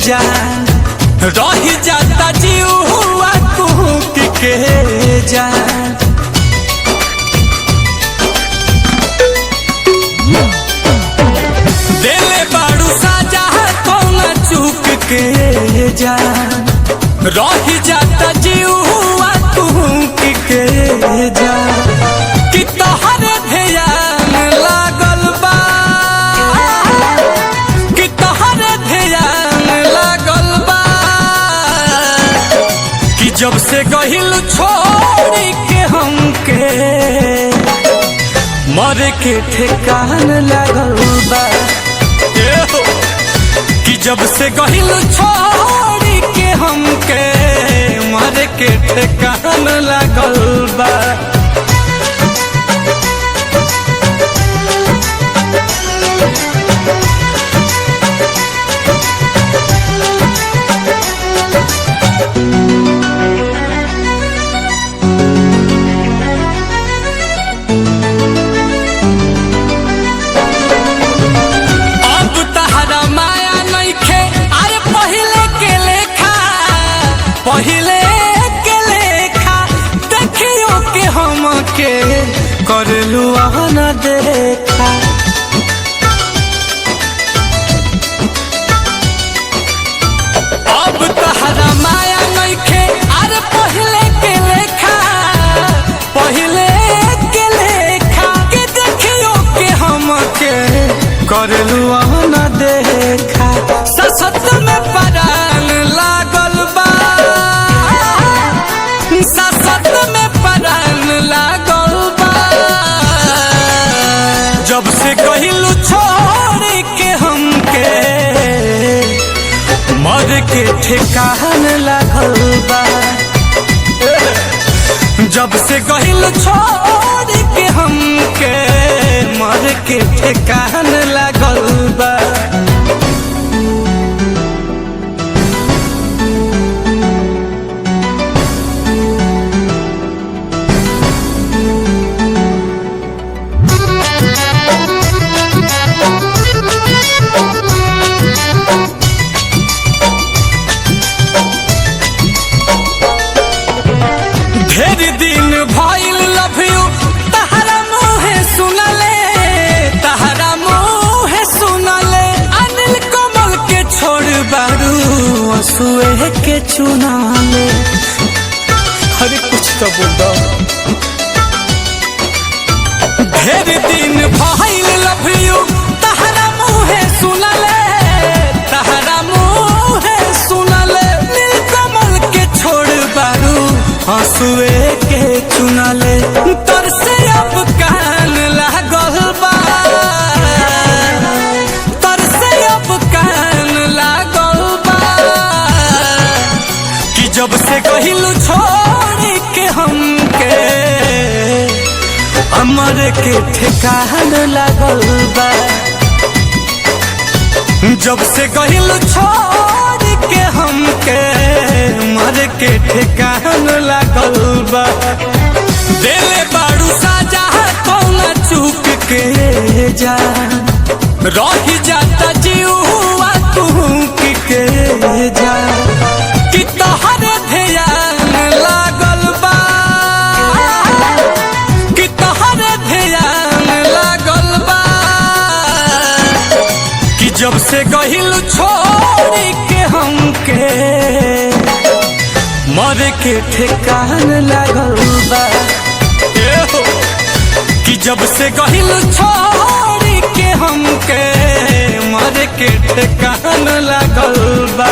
जान रही जाता जीव हुआ कुहक के जान। दिले बाड़ू साजा कौन चूक के जान रही जाता जीव हुआ कुहक के जान। कि तोहरे ध्यान लागल बा कि तोहरे ध्यान लागल बा कि जब से गहिल छोड़ के हमके मरे के ठेकान लागल बा। कि जब से गहिल छोड़ के हमके मरे के ठेकान लागल बा। पहिले के लेखा देखियो के हमके करलू न देखा। अब तहरा माया नइखे अरे पहिले के लेखा पहिले के लेखा के देखियो के हमके करलू न देखा। ससत में परान लागल बा ससत में परान लागल बा। जब से कहिलू छोड़ के हमके मर के ठेकान लागल बा। जब से कहिलू छोड़ के हमके मर के ठेकान लागल बा। ढेर दिन भइल लव यू तहरा मुहे सुनले तहरा मुहे सुनले। अनिल कमल के छोड़ बारू असुए के चुनाले। अरे कुछ तो बोल दो। ढेर दिन भइल लव यू तहरा मुहे सुनले तहरा मुहे सुनले। नील कमल के छोड़ बारू हंसुए के चुनाले। तर से अब कान लागल बा तर से अब कान लागल बा। कि जब से कहिलू छोड़ के हमके अमर के ठेकान लागल बा। जब से कहिलू छोड़ के हमके मर के ठेकान लागल बा। दिले बाड़ू साजा कौन चूक के जान रही जाता जीव हुआ कुहक के जान। कि तोहरे ध्यान लागल बा कि तोहरे ध्यान लागल बा। कि जब से गहिल छोड़ के हमके मरे के ठेकान लागल बा। कि जब से गहिल छोड़ के हमके मरे के ठेकान लागल बा।